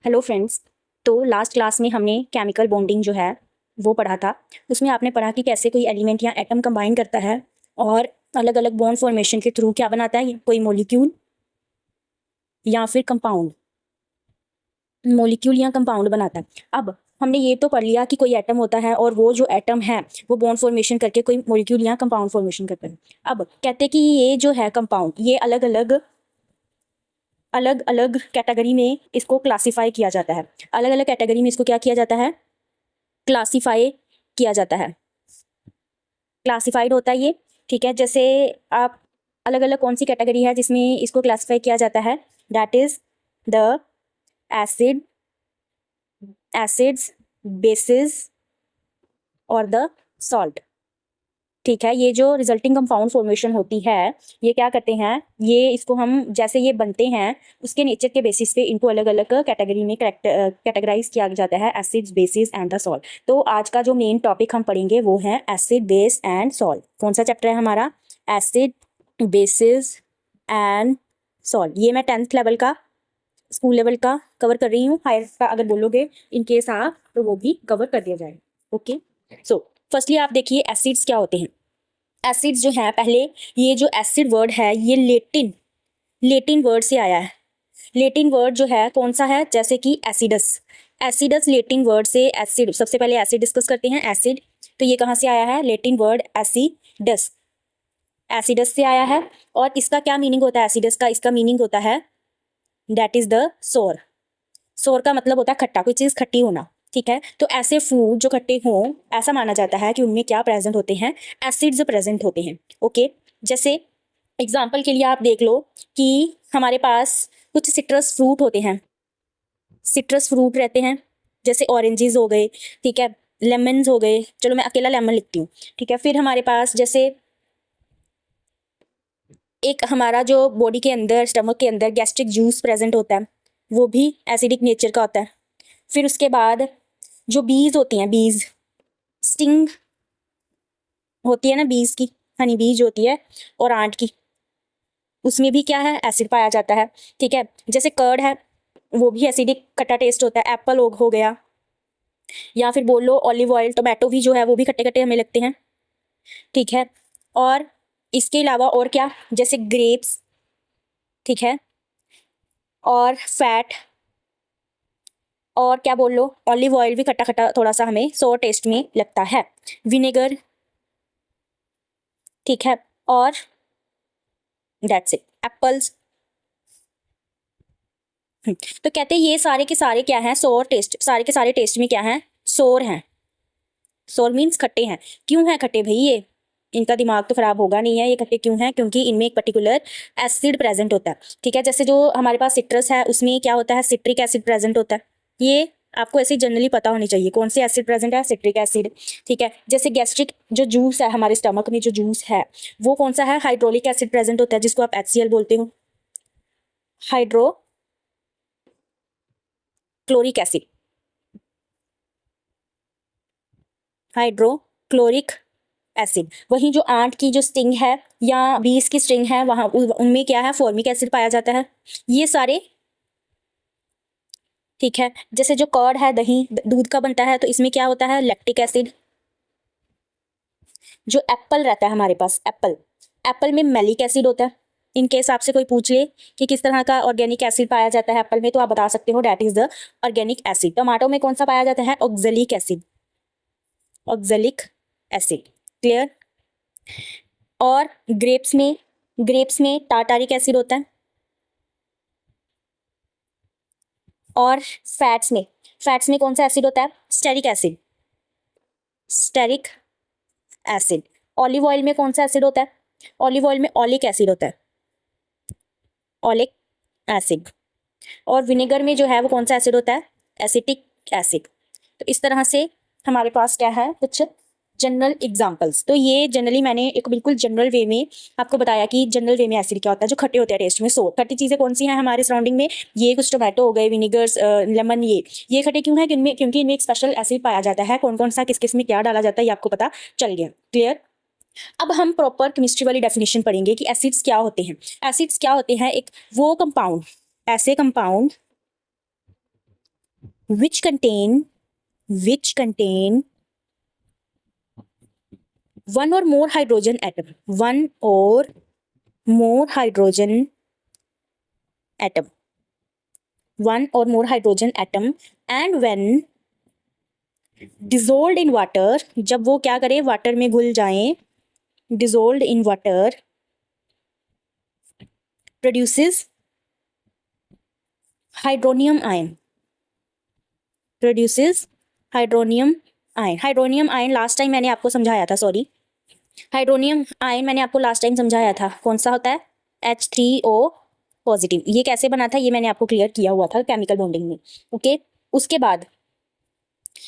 Hello friends. तो last class में हमने केमिकल बॉन्डिंग जो है वो पढ़ा था। उसमें आपने पढ़ा कि कैसे कोई एलिमेंट या एटम कंबाइन करता है और अलग अलग बॉन्ड फॉर्मेशन के थ्रू क्या बनाता है, कोई मॉलिक्यूल या फिर कंपाउंड, मॉलिक्यूल या कंपाउंड बनाता है। अब हमने ये तो पढ़ लिया कि कोई एटम होता है और वो जो एटम है वो बॉन्ड फॉर्मेशन करके कोई मॉलिक्यूल या कंपाउंड फॉर्मेशन करता है। अब कहते हैं कि ये जो है कंपाउंड, ये अलग अलग कैटेगरी में इसको क्लासीफाई किया जाता है। अलग अलग कैटेगरी में इसको क्या किया जाता है, क्लासीफाई किया जाता है। क्लासिफाइड होता है ये, ठीक है। जैसे आप अलग अलग कौन सी कैटेगरी है जिसमें इसको क्लासिफाई किया जाता है, that is the acids, basis और द सॉल्ट, ठीक है। ये जो रिजल्टिंग कंपाउंड फॉर्मेशन होती है, ये क्या करते हैं, ये इसको हम जैसे ये बनते हैं उसके नेचर के बेसिस पे इनको अलग अलग कैटेगरी में कैटेगराइज किया जाता है, acids, basis and the salt. तो आज का जो मेन टॉपिक हम पढ़ेंगे वो है एसिड, बेस एंड सॉल्ट। कौन सा चैप्टर है हमारा, एसिड, बेसिस एंड सॉल्ट। ये मैं 10th लेवल का, स्कूल लेवल का कवर कर रही हूँ। हायर का अगर बोलोगे इन केस आप, तो वो भी कवर कर दिया जाएगा। ओके, सो फर्स्टली आप देखिए एसिड्स क्या होते हैं। एसिड्स जो है, पहले ये जो एसिड वर्ड है ये लेटिन वर्ड से आया है। लेटिन वर्ड जो है कौन सा है, जैसे कि एसिडस, एसिडस लेटिन वर्ड से एसिड। सबसे पहले एसिड डिस्कस करते हैं, एसिड। तो ये कहाँ से आया है, लेटिन वर्ड एसिडस, एसिडस से आया है। और इसका क्या मीनिंग होता है एसिडस का, इसका मीनिंग होता है दैट इज द सोर। सोर का मतलब होता है खट्टा, कोई चीज़ खट्टी होना, ठीक है। तो ऐसे फूड जो खट्टे हों, ऐसा माना जाता है कि उनमें क्या प्रेजेंट होते हैं, एसिड्स प्रेजेंट होते हैं। ओके, जैसे एग्जाम्पल के लिए आप देख लो कि हमारे पास कुछ सिट्रस फ्रूट होते हैं, सिट्रस फ्रूट रहते हैं, जैसे ऑरेंजेस हो गए, ठीक है, लेमन्स हो गए। चलो मैं अकेला लेमन लिखती हूँ, ठीक है। फिर हमारे पास जैसे एक हमारा जो बॉडी के अंदर, स्टमक के अंदर गैस्ट्रिक जूस प्रेजेंट होता है, वो भी एसिडिक नेचर का होता है। फिर उसके बाद जो बीज होती हैं, बीज, स्टिंग होती है ना बीज की, हनी बीज होती है और आंट की, उसमें भी क्या है, एसिड पाया जाता है, ठीक है। जैसे कर्ड है, वो भी एसिडिक खट्टा टेस्ट होता है। एप्पल हो गया, या फिर बोल लो ऑलिव ऑयल, टोमेटो भी जो है वो भी खट्टे खट्टे हमें लगते हैं, ठीक है। और इसके अलावा और क्या, जैसे ग्रेप्स, ठीक है, और फैट, और क्या बोल लो, ऑलिव ऑयल भी खट्टा खट्टा थोड़ा सा हमें सोर टेस्ट में लगता है। विनेगर, ठीक है, और दैट्स इट, एप्पल्स। तो कहते हैं ये सारे के सारे क्या हैं, सोर टेस्ट, सारे के सारे टेस्ट में क्या हैं, सोर हैं। सोर मीन्स खट्टे हैं। क्यों है खट्टे भाई ये, इनका दिमाग तो खराब होगा नहीं है, ये खट्टे क्यों हैं, क्योंकि इनमें एक पर्टिकुलर एसिड प्रेजेंट होता है, ठीक है। जैसे जो हमारे पास सिट्रस है उसमें क्या होता है, सिट्रिक एसिड प्रेजेंट होता है। ये आपको ऐसे जनरली पता होनी चाहिए कौन सी एसिड प्रेजेंट है, सिट्रिक एसिड, ठीक है। जैसे गैस्ट्रिक जो जूस है, हमारे स्टमक में जो जूस है वो कौन सा है, हाइड्रोलिक एसिड प्रेजेंट होता है, जिसको आप HCl बोलते हो, हाइड्रोक्लोरिक एसिड, हाइड्रोक्लोरिक एसिड। वहीं जो आंट की जो स्टिंग है या बीज की स्टिंग है, वहां उनमें क्या है, फॉर्मिक एसिड पाया जाता है। ये सारे, ठीक है। जैसे जो कर्ड है, दही दूध का बनता है, तो इसमें क्या होता है, लैक्टिक एसिड। जो एप्पल रहता है हमारे पास, एप्पल, एप्पल में मैलिक एसिड होता है। इन केस आपसे कोई पूछ ले कि किस तरह का ऑर्गेनिक एसिड पाया जाता है एप्पल में, तो आप बता सकते हो that is the organic acid. Tomato में कौन सा पाया जाता है, oxalic acid, oxalic acid, clear. और ग्रेप्स में टार्टारिक एसिड होता है। और फैट्स में कौन सा एसिड होता है, stearic acid, stearic acid. Olive oil में कौन सा एसिड होता है, ऑलिव ऑयल में ऑलिक एसिड होता है, ऑलिक एसिड। और विनेगर में जो है वो कौन सा एसिड होता है, एसिटिक एसिड। तो इस तरह से हमारे पास क्या है, कुछ जनरल एग्जांपल्स। तो ये जनरली मैंने एक बिल्कुल जनरल वे में आपको बताया कि जनरल वे में एसिड क्या होता है, जो खट्टे होते हैं टेस्ट में। सो खट्टी चीज़ें कौन सी हैं हमारे सराउंडिंग में, ये कुछ टोमेटो हो गए, विनीगर्स, लेमन, ये खट्टे क्यों है, क्योंकि इनमें एक स्पेशल एसिड पाया जाता है। कौन कौन सा, किस किस में क्या डाला जाता है, ये आपको पता चल गया, क्लियर। अब हम प्रॉपर केमिस्ट्री वाली डेफिनेशन पढ़ेंगे कि एसिड्स क्या होते हैं। एसिड्स क्या होते हैं, एक वो कंपाउंड, ऐसे compound which contain one or more hydrogen atom, one or more hydrogen atom, one or more hydrogen atom, and when dissolved in water, जब वो क्या करें, वाटर में घुल जाएं, dissolved in water, produces hydronium ion, produces hydronium ion. Hydronium ion last time मैंने आपको समझाया था, सॉरी, हाइड्रोनियम आयन मैंने आपको लास्ट टाइम समझाया था, कौन सा होता है, H3O पॉजिटिव। ये कैसे बना था ये मैंने आपको क्लियर किया हुआ था केमिकल बॉन्डिंग में, ओके। उसके बाद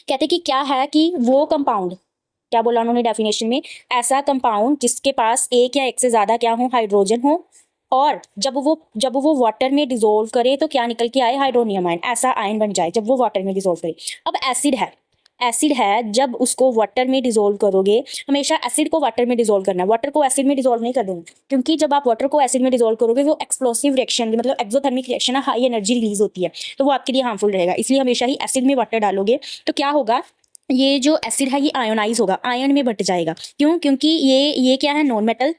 कहते कि क्या है कि वो कंपाउंड, क्या बोला उन्होंने डेफिनेशन में, ऐसा कंपाउंड जिसके पास एक या एक से ज्यादा क्या हो, हाइड्रोजन हो, और जब वो वाटर में डिसोल्व करे तो क्या निकल के आए, हाइड्रोनियम आयन, ऐसा आयन बन जाए जब वो वाटर में डिसोल्व करे। अब एसिड है, जब उसको वाटर में डिसोल्व करोगे, हमेशा एसिड को वाटर में डिसोल्व करना है, वाटर को एसिड में डिसोल्व नहीं कर देना, क्योंकि जब आप वाटर को एसिड में डिसोल्व करोगे वो एक्सप्लोसिव रिएक्शन, मतलब एक्सोथर्मिक रिएक्शन है, हाई एनर्जी रिलीज होती है, तो वो आपके लिए हार्मफुल रहेगा। इसलिए हमेशा ही एसिड में वाटर डालोगे तो क्या होगा, ये जो एसिड है ये आयोनाइज होगा, आयन में बट जाएगा। क्यों, क्योंकि ये क्या है, नॉन मेटल,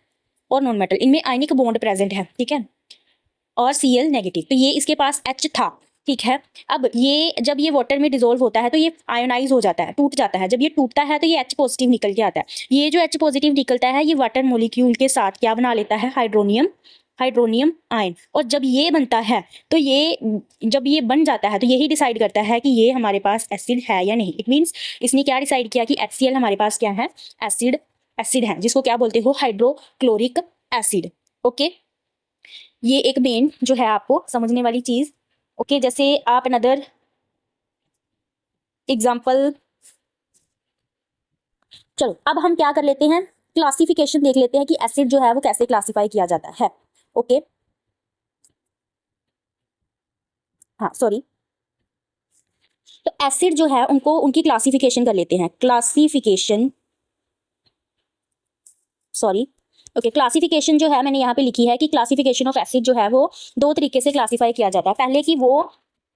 और नॉन मेटल इनमें आयनिक बॉन्ड प्रेजेंट है, ठीक है, और Cl नेगेटिव, तो ये इसके पास H था, ठीक है। अब ये जब ये वाटर में डिसोल्व होता है तो ये आयोनाइज हो जाता है, टूट जाता है, जब ये टूटता है तो ये H पॉजिटिव निकल के आता है। ये जो H पॉजिटिव निकलता है ये वाटर मोलिक्यूल के साथ क्या बना लेता है, हाइड्रोनियम आयन, और जब ये बनता है तो जब ये बन जाता है तो यही डिसाइड करता है कि ये हमारे पास एसिड है या नहीं। इट मीन्स इसने क्या डिसाइड किया कि HCl हमारे पास क्या है, एसिड है, जिसको क्या बोलते हो, हाइड्रोक्लोरिक एसिड, ओके। ये एक मेन जो है आपको समझने वाली चीज, ओके। जैसे आप अनदर एग्जाम्पल, चलो अब हम क्या कर लेते हैं, क्लासिफिकेशन देख लेते हैं कि एसिड जो है वो कैसे क्लासिफाई किया जाता है, ओके। हाँ सॉरी, तो एसिड जो है उनको उनकी क्लासिफिकेशन कर लेते हैं, क्लासिफिकेशन, सॉरी, ओके। क्लासिफिकेशन जो है मैंने यहाँ पे लिखी है कि क्लासिफिकेशन ऑफ एसिड जो है वो दो तरीके से क्लासिफाई किया जाता है। पहले कि वो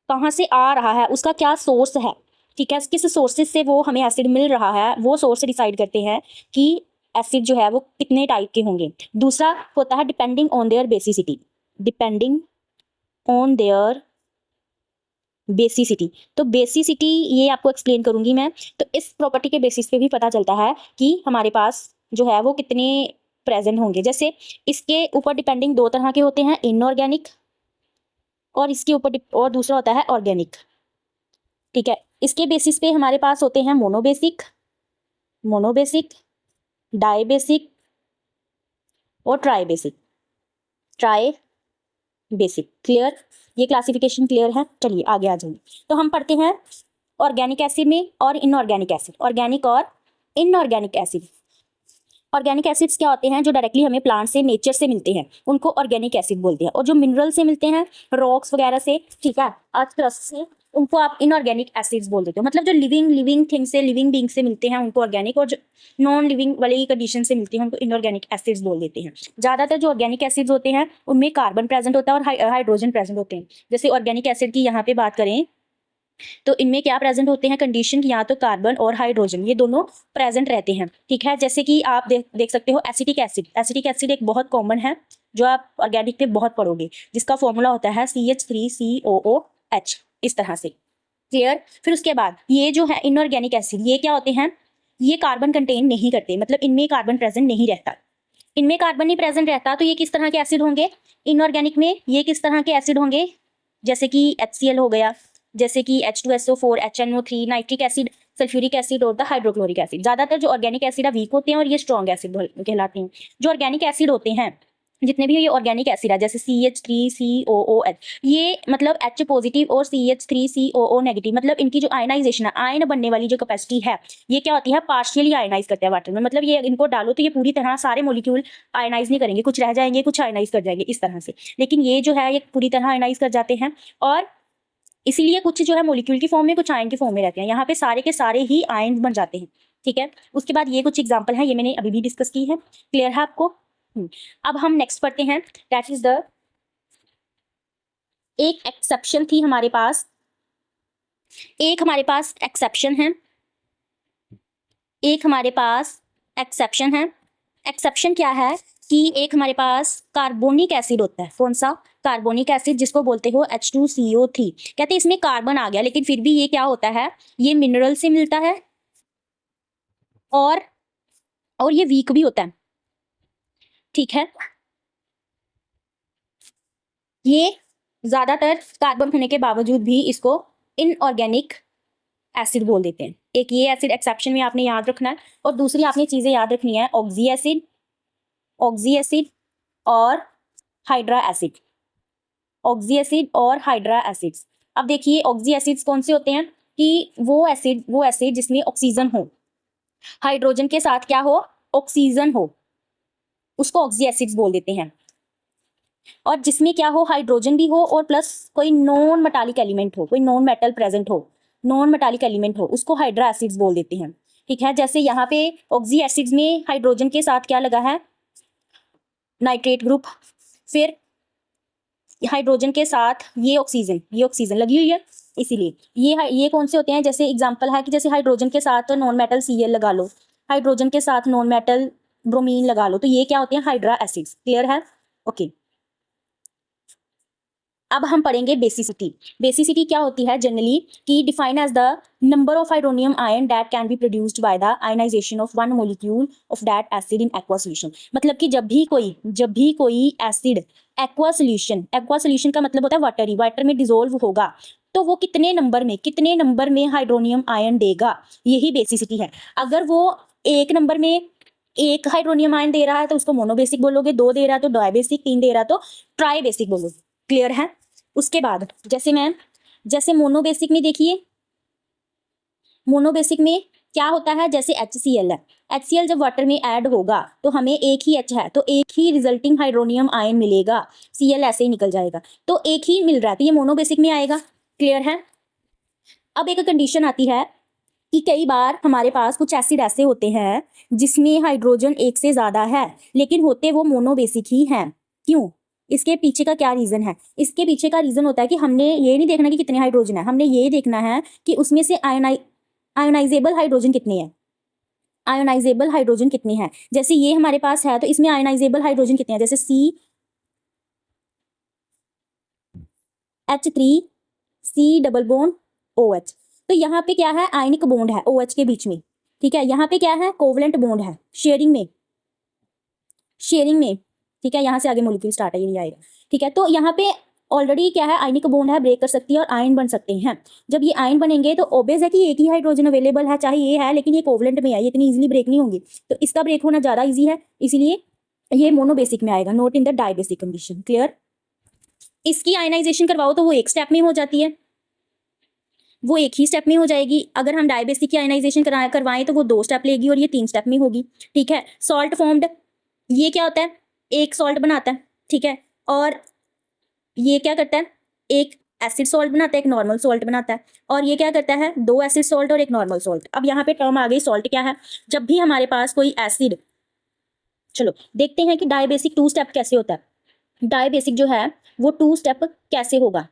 कहाँ से आ रहा है, उसका क्या सोर्स है, ठीक है, किस सोर्सेज से वो हमें एसिड मिल रहा है, वो सोर्स डिसाइड करते हैं कि एसिड जो है वो कितने टाइप के होंगे। दूसरा होता है depending on their basicity, depending on their basicity. तो बेसिसिटी ये आपको एक्सप्लेन करूंगी मैं। तो इस प्रॉपर्टी के बेसिस पे भी पता चलता है कि हमारे पास जो है वो कितने प्रेजेंट होंगे। जैसे इसके ऊपर डिपेंडिंग दो तरह के होते हैं, इनऑर्गेनिक, और इसके ऊपर और दूसरा होता है ऑर्गेनिक, ठीक है। इसके बेसिस पे हमारे पास होते हैं मोनोबेसिक, डाईबेसिक और ट्राईबेसिक, क्लियर, ये क्लासिफिकेशन क्लियर है। चलिए आगे आ जाइए। तो हम पढ़ते हैं ऑर्गेनिक एसिड में और इनऑर्गेनिक एसिड, ऑर्गेनिक और इनऑर्गेनिक एसिड। ऑर्गेनिक एसिड्स क्या होते हैं, जो डायरेक्टली हमें प्लांट से, नेचर से मिलते हैं, उनको ऑर्गेनिक एसिड बोलते हैं, और जो मिनरल से मिलते हैं, रॉक्स वगैरह से, ठीक है, अर्थ क्रस्ट से, उनको आप इनऑर्गेनिक एसिड्स बोल देते हो। मतलब जो लिविंग थिंग से, लिविंग बीइंग से मिलते हैं उनको ऑर्गेनिक, और जो नॉन लिविंग वाली कंडीशन से मिलते हैं उनको इनऑर्गेनिक एसिड्स बोल देते हैं। ज्यादातर जो ऑर्गेनिक एसिड्स होते हैं उनमें कार्बन प्रेजेंट होता है और हाइड्रोजन प्रेजेंट होते हैं। जैसे ऑर्गेनिक एसिड की यहाँ पे बात करें तो इनमें क्या प्रेजेंट होते हैं, कंडीशन की, यहाँ तो कार्बन और हाइड्रोजन ये दोनों प्रेजेंट रहते हैं, ठीक है। जैसे कि आप देख सकते हो एसिटिक एसिड एक बहुत कॉमन है जो आप ऑर्गेनिक में बहुत पढ़ोगे, जिसका फॉर्मूला होता है CH3COOH, इस तरह से, क्लियर। फिर उसके बाद ये जो है इनऑर्गेनिक एसिड, ये क्या होते हैं, ये कार्बन कंटेन नहीं करते, मतलब इनमें कार्बन प्रेजेंट नहीं रहता। इनमें कार्बन नहीं प्रेजेंट रहता तो ये किस तरह के एसिड होंगे, इनऑर्गेनिक में ये किस तरह के एसिड होंगे, जैसे कि HCl हो गया, जैसे कि H2SO4, HNO3, nitric acid, sulphuric acid और द हाइड्रोक्लोरिक एसिड। ज्यादातर जो ऑर्गेनिक एसिड है वीक होते हैं और ये स्ट्रॉन्ग एसिड कहलाते हैं। जो ऑर्गेनिक एसिड होते हैं, जितने भी ये ऑर्गेनिक एसिड है, जैसे CH3COOH, ये मतलब H पॉजिटिव और CH3COO नेगेटिव, मतलब इनकी जो आयनाइजेशन है, आयन बनने वाली जो कैपेसिटी है, ये क्या होती है, पार्शियली आयनाइज करते हैं वाटर में। मतलब ये इनको डालो तो ये पूरी तरह सारे मॉलिक्यूल आयनाइज नहीं करेंगे, कुछ रह जाएंगे, कुछ आयनाइज कर जाएंगे, इस तरह से। लेकिन ये जो है ये पूरी तरह आयनाइज कर जाते हैं, और इसीलिए कुछ जो है मॉलिक्यूल की फॉर्म में, कुछ आयन की फॉर्म में रहते हैं। यहाँ पे सारे के सारे ही आयन बन जाते हैं, ठीक है। उसके बाद ये कुछ एग्जांपल है, ये मैंने अभी भी डिस्कस की है, क्लियर है आपको। अब हम नेक्स्ट पढ़ते हैं, दैट इज द, एक एक्सेप्शन थी हमारे पास एक हमारे पास एक्सेप्शन है, एक हमारे पास एक्सेप्शन है। एक्सेप्शन क्या है कि एक हमारे पास कार्बोनिक एसिड होता है, कौन सा? कार्बोनिक एसिड, जिसको बोलते हो H2CO3। कहते हैं इसमें कार्बन आ गया, लेकिन फिर भी ये क्या होता है, ये मिनरल से मिलता है और ये वीक भी होता है, ठीक है। ये ज्यादातर कार्बन होने के बावजूद भी इसको इनऑर्गेनिक एसिड बोल देते हैं। एक ये एसिड एक्सेप्शन में आपने याद रखना है, और दूसरी आपने चीजें याद रखनी है, ऑक्सी एसिड और हाइड्रा एसिड, ऑक्सी एसिड और हाइड्रा एसिड्स। अब देखिए ऑक्सी एसिड्स कौन से होते हैं कि वो एसिड जिसमें ऑक्सीजन हो, हाइड्रोजन के साथ क्या हो, ऑक्सीजन हो, उसको ऑक्सी एसिड्स बोल देते हैं। और जिसमें क्या हो, हाइड्रोजन भी हो और प्लस कोई नॉन मेटालिक एलिमेंट हो, कोई नॉन मेटल प्रेजेंट हो, नॉन मेटालिक एलिमेंट हो, उसको हाइड्रा एसिड्स बोल देते हैं, ठीक है। जैसे यहाँ पे ऑक्सी एसिड्स में हाइड्रोजन के साथ क्या लगा है, नाइट्रेट ग्रुप, फिर हाइड्रोजन के साथ ये ऑक्सीजन लगी हुई है, इसीलिए ये कौन से होते हैं, जैसे एग्जांपल है कि जैसे हाइड्रोजन के साथ नॉन मेटल Cl लगा लो, हाइड्रोजन के साथ नॉन मेटल ब्रोमीन लगा लो, तो ये क्या होते हैं, हाइड्रा एसिड्स। क्लियर है? ओके। अब हम पढ़ेंगे बेसिसिटी। बेसिसिटी क्या होती है जनरली, कि define as the number of hydronium ion that can be produced by the ionisation of one molecule of that acid in aqua solution. मतलब कि जब भी कोई एसिड एक्वा सॉल्यूशन का मतलब होता है वाटर में डिसोल्व होगा, तो वो कितने नंबर में हाइड्रोनियम आयन देगा, यही बेसिसिटी है। अगर वो एक नंबर में एक हाइड्रोनियम आयन दे रहा है तो उसको मोनोबेसिक बोलोगे, 2 दे रहा है तो डायबेसिक, 3 दे रहा है तो ट्राइबेसिक बोलोगे। क्लियर है? उसके बाद जैसे मोनोबेसिक में देखिए, मोनोबेसिक में क्या होता है, जैसे HCl है, HCl जब वाटर में ऐड होगा तो हमें एक ही H है तो एक ही रिजल्टिंग हाइड्रोनियम आयन मिलेगा, Cl ऐसे ही निकल जाएगा, तो एक ही मिल रहा है, तो ये मोनोबेसिक में आएगा। क्लियर है? अब एक कंडीशन आती है कि कई बार हमारे पास कुछ एसिड ऐसे होते हैं जिसमें हाइड्रोजन एक से ज्यादा है, लेकिन होते वो मोनोबेसिक ही हैं। क्यों? इसके पीछे का क्या रीजन है? इसके पीछे का रीजन होता है कि हमने ये नहीं देखना कि कितने हाइड्रोजन है, हमने ये देखना है कि उसमें से आयोनाइजेबल हाइड्रोजन कितने हैं, आयोनाइजेबल हाइड्रोजन कितने हैं। जैसे ये हमारे पास है तो इसमें आयोनाइजेबल हाइड्रोजन कितने हैं, जैसे CH3C डबल बॉन्ड OH, तो यहाँ पे क्या है, आयनिक बॉन्ड है OH के बीच में, ठीक है। यहाँ पे क्या है, कोवलेंट बॉन्ड है, शेयरिंग में, ठीक है। यहाँ से आगे मॉलिक्यूल स्टार्ट है, ये नहीं आएगा, ठीक है। तो यहाँ पे ऑलरेडी क्या है, आयनिक बॉन्ड है, ब्रेक कर सकती है और आयन बन सकते हैं। जब ये आयन बनेंगे तो ऑब्वियस है कि एक ही हाइड्रोजन अवेलेबल है, चाहे ये है, लेकिन ये कोवलेंट में है, ये इतनी इजीली ब्रेक नहीं होंगी, तो इसका ब्रेक होना ज्यादा इजी है, इसीलिए ये मोनोबेसिक में आएगा, not in the dibasic condition. Clear? इसकी आयनाइजेशन करवाओ तो वो एक स्टेप में हो जाती है, वो एक ही स्टेप में हो जाएगी। अगर हम डायबेसिक की आयनाइजेशन करवाएं तो वो 2 स्टेप लेगी और ये 3 स्टेप में होगी, ठीक है। सॉल्ट फॉर्म्ड, ये क्या होता है, एक सॉल्ट बनाता है, ठीक है, और ये क्या करता है, एक एसिड सॉल्ट बनाता है, एक नॉर्मल सॉल्ट बनाता है, और ये क्या करता है, 2 एसिड सॉल्ट और एक नॉर्मल सॉल्ट। अब यहाँ पे टर्म आ गई सॉल्ट क्या है, जब भी हमारे पास कोई एसिड, चलो देखते हैं कि डायबेसिक 2 स्टेप कैसे होता है। डायबेसिक जो है वो 2 स्टेप कैसे होगा,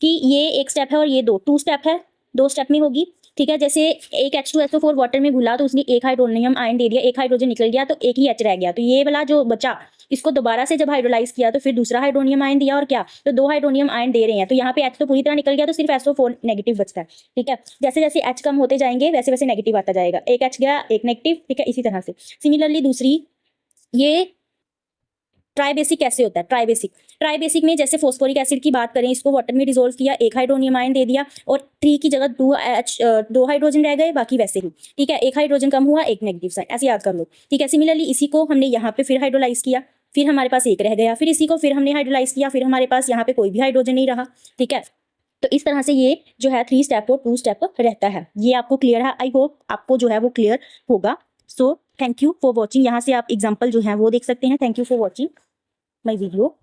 कि ये एक स्टेप है और ये 2 स्टेप है, 2 स्टेप में होगी, ठीक है। जैसे एक H2SO4 वाटर में घुला तो उसने एक हाइड्रोनियम आयन दे दिया, एक हाइड्रोजन निकल गया तो एक ही H रह गया, तो ये वाला जो बचा इसको दोबारा से जब हाइड्रोलाइज किया तो फिर दूसरा हाइड्रोनियम आयन दिया, और क्या, तो 2 हाइड्रोनियम आयन दे रहे हैं, तो यहाँ पे H तो पूरी तरह निकल गया, तो सिर्फ SO4 नेगेटिव बचता है, ठीक है। जैसे जैसे H कम होते जाएंगे वैसे वैसे नेगेटिव आता जाएगा, एक H गया एक नेगेटिव, ठीक है। इसी तरह से सिमिलरली दूसरी, ये ट्राइबेसिक कैसे होता है, ट्राइबेसिक में जैसे फॉस्फोरिक एसिड की बात करें, इसको वाटर में डिसोल्व किया, एक हाइड्रोनियम आयन दे दिया और 3 की जगह 2 हाइड्रोजन रह गए, बाकी वैसे ही, ठीक है। एक हाइड्रोजन कम हुआ, एक नेगेटिव साइन, ऐसे याद कर लो, ठीक है। सिमिलरली इसी को हमने यहाँ पे फिर हाइड्रोलाइज किया, फिर हमारे पास एक रह गया, फिर इसी को फिर हमने हाइड्रोलाइज किया, फिर हमारे पास यहाँ पे कोई भी हाइड्रोजन नहीं रहा, ठीक है। तो इस तरह से ये जो है 3 स्टेप और 2 स्टेप रहता है। ये आपको क्लियर है? आई होप आपको जो है वो क्लियर होगा। So thank you for watching. यहाँ से आप एग्जाम्पल जो है वो देख सकते हैं। Thank you for watching my video.